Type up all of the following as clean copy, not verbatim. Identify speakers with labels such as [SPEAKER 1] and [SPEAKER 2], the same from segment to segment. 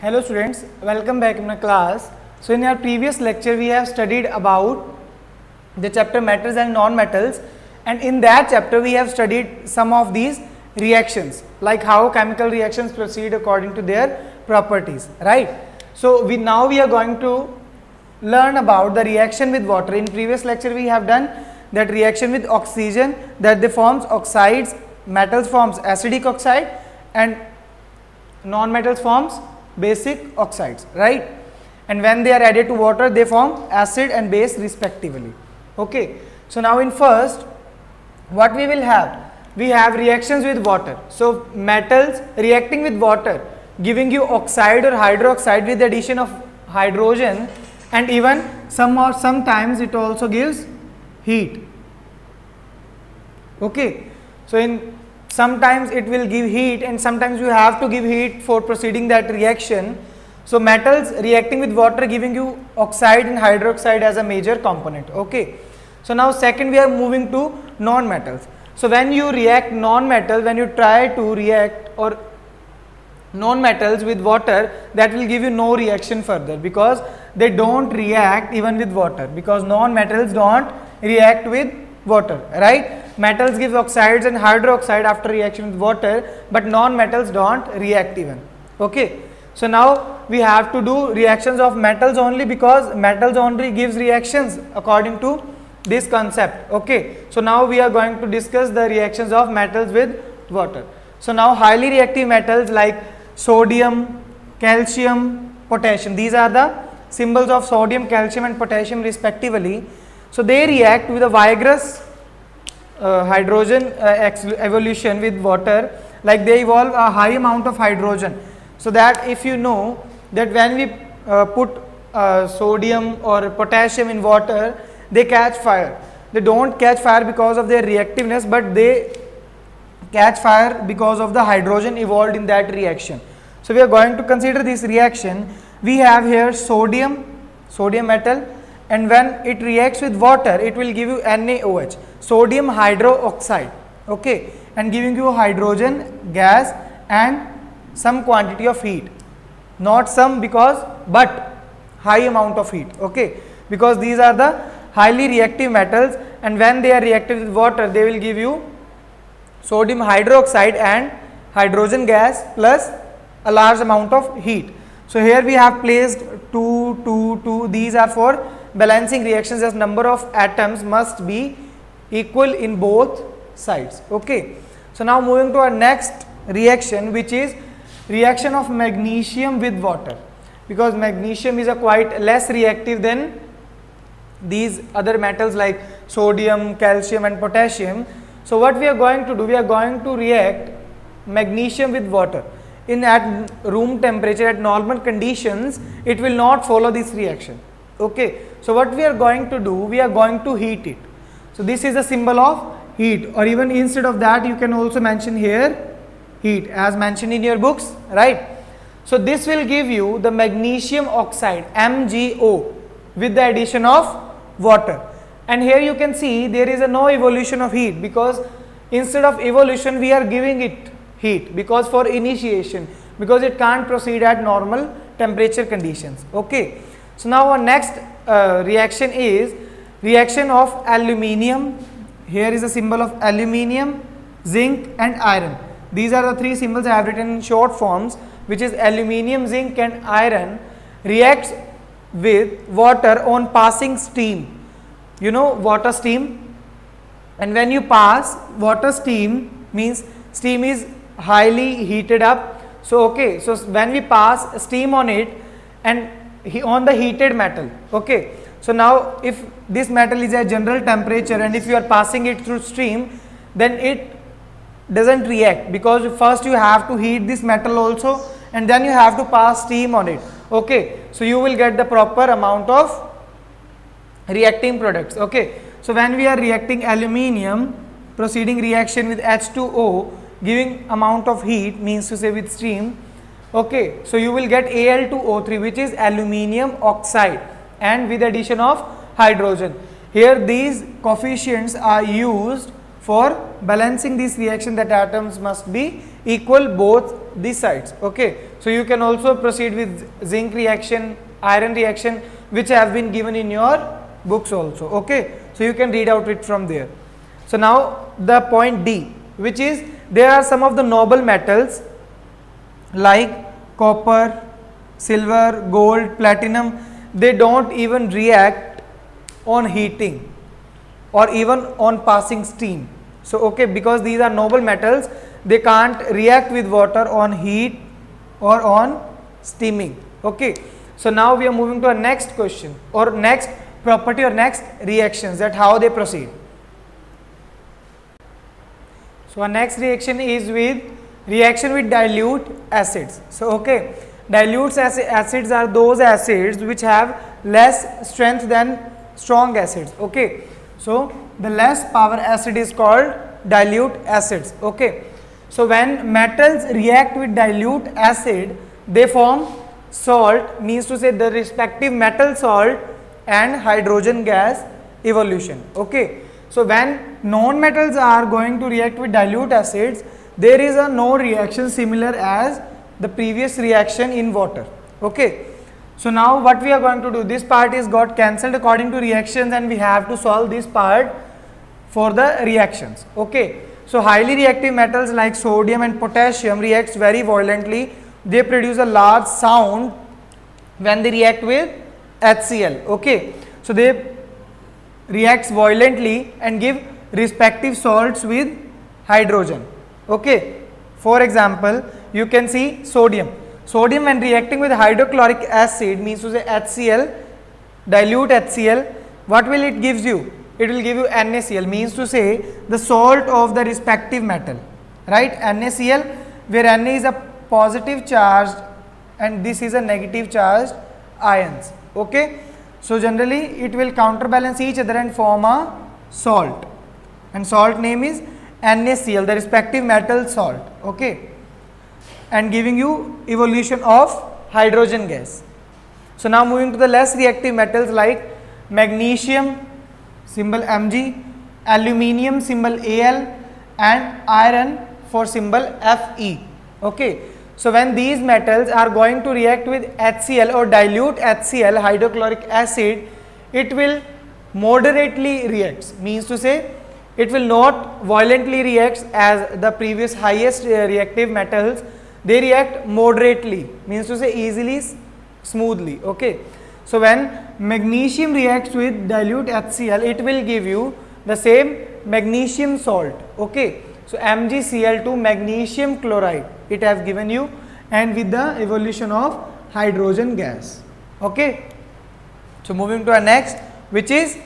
[SPEAKER 1] Hello students, welcome back in my class. So in our previous lecture we have studied about the chapter metals and non-metals, and in that chapter we have studied some of these reactions, like how chemical reactions proceed according to their properties, right? So we are going to learn about the reaction with water. In previous lecture we have done that reaction with oxygen, that they forms oxides, metals forms acidic oxide and non-metals forms basic oxides, right? And when they are added to water they form acid and base respectively. Okay, so now in first what we will have, we have reactions with water. So metals reacting with water giving you oxide or hydroxide with the addition of hydrogen, and even sometimes it also gives heat. Okay, so in sometimes it will give heat and sometimes you have to give heat for proceeding that reaction. So metals reacting with water giving you oxide and hydroxide as a major component. Okay, so now second we are moving to non-metals. So when you react non-metal, when you try to react or non-metals with water, that will give you no reaction further, because they don't react even with water, because non-metals don't react with water, right? Metals give oxides and hydroxide after reaction with water, but non-metals don't react even. Okay, so now we have to do reactions of metals only, because metals only gives reactions according to this concept. Okay, so now we are going to discuss the reactions of metals with water. So now highly reactive metals like sodium, calcium, potassium, these are the symbols of sodium, calcium and potassium respectively. So they react with a vigorous hydrogen evolution with water, like they evolve a high amount of hydrogen. So that if you know that when we put sodium or potassium in water, they catch fire. They don't catch fire because of their reactiveness, but they catch fire because of the hydrogen evolved in that reaction. So we are going to consider this reaction. We have here sodium metal, and when it reacts with water it will give you NaOH, sodium hydroxide, okay, and giving you hydrogen gas and some quantity of heat, not some but high amount of heat, okay, because these are the highly reactive metals, and when they are reacted with water they will give you sodium hydroxide and hydrogen gas plus a large amount of heat. So here we have placed 2, 2, 2. These are for balancing reactions, as number of atoms must be equal in both sides. Okay. So now moving to our next reaction, which is reaction of magnesium with water, because magnesium is a quite less reactive than these other metals like sodium, calcium and potassium. So what we are going to do, we are going to react magnesium with water. At room temperature, at normal conditions, it will not follow this reaction. Okay, so what we are going to do, we are going to heat it. So this is a symbol of heat, or even instead of that you can also mention here heat as mentioned in your books, right? So this will give you the magnesium oxide MgO with the addition of water, and here you can see there is no evolution of heat, because instead of evolution we are giving it heat, because for initiation, because it can't proceed at normal temperature conditions. Okay, so now our next reaction is reaction of aluminium. Here is a symbol of aluminium, zinc and iron. These are the three symbols I have written in short forms, which is aluminium, zinc and iron reacts with water on passing steam. You know water steam, and when you pass water steam means steam is highly heated up. So okay, so when we pass steam on it and on the heated metal, okay, so now if this metal is at general temperature and if you are passing it through steam, then it doesn't react, because first you have to heat this metal also and then you have to pass steam on it. Okay, so you will get the proper amount of reacting products. Okay, so when we are reacting aluminium, proceeding reaction with H2O giving amount of heat, means to say with steam, okay, so you will get Al2O3, which is aluminium oxide, and with addition of hydrogen. Here these coefficients are used for balancing this reaction that atoms must be equal both the sides. Okay, so you can also proceed with zinc reaction, iron reaction, which have been given in your books also. Okay, so you can read out it from there. So now the point D, which is there are some of the noble metals like copper, silver, gold, platinum. They don't even react on heating or even on passing steam. So okay, because these are noble metals, they can't react with water on heat or on steaming. Okay, so now we are moving to our next question or next property or next reactions, that how they proceed. So our next reaction is with reaction with dilute acids. So okay, dilute acids are those acids which have less strength than strong acids. Okay, so the less power acid is called dilute acids. Okay, so when metals react with dilute acid, they form salt, means to say the respective metal salt and hydrogen gas evolution. Okay, so when non-metals are going to react with dilute acids, there is a no reaction similar as the previous reaction in water. Okay, so now what we are going to do, this part is got cancelled according to reactions and we have to solve this part for the reactions. Okay, so highly reactive metals like sodium and potassium reacts very violently. They produce a large sound when they react with HCl. Okay, so they reacts violently and give respective salts with hydrogen. Okay, for example, you can see sodium. Sodium when reacting with hydrochloric acid, means to say HCl, dilute HCl, what will it gives you? It will give you NaCl, means to say the salt of the respective metal, right? NaCl, where Na is a positive charged and this is a negative charged ions. Okay, so generally it will counterbalance each other and form a salt, and salt name is NaCl, the respective metal salt. Okay, and giving you evolution of hydrogen gas. So now moving to the less reactive metals like magnesium, symbol Mg, aluminium, symbol Al, and iron for symbol Fe. Okay, so when these metals are going to react with HCl or dilute HCl, hydrochloric acid, it will moderately reacts, means to say it will not violently react as the previous highest reactive metals. They react moderately, means to say easily, smoothly. Okay, so when magnesium reacts with dilute HCl, it will give you the same magnesium salt. Okay, so MgCl2 magnesium chloride it has given you, and with the evolution of hydrogen gas. Okay, so moving to our next, which is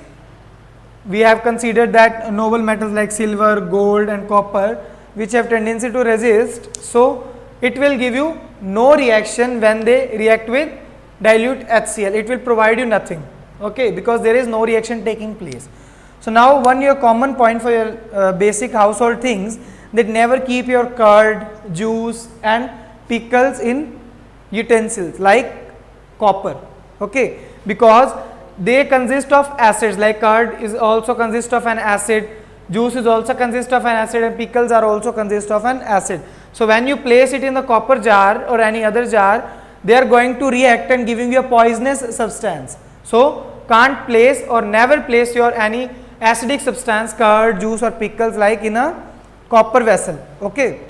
[SPEAKER 1] we have considered that noble metals like silver, gold and copper which have tendency to resist, so it will give you no reaction when they react with dilute HCl. It will provide you nothing. Okay, because there is no reaction taking place. So now one your common point for your basic household things, that never keep your curd, juice and pickles in utensils like copper. Okay, because they consist of acids, like curd is also consist of an acid, juice is also consist of an acid, and pickles are also consist of an acid. So when you place it in the copper jar or any other jar, they are going to react and giving you a poisonous substance. So can't place or never place your any acidic substance, curd, juice or pickles like in a copper vessel. Okay,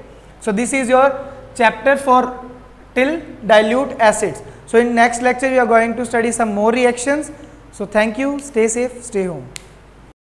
[SPEAKER 1] so this is your chapter for till dilute acids. So in next lecture we are going to study some more reactions. So thank you, stay safe, stay home.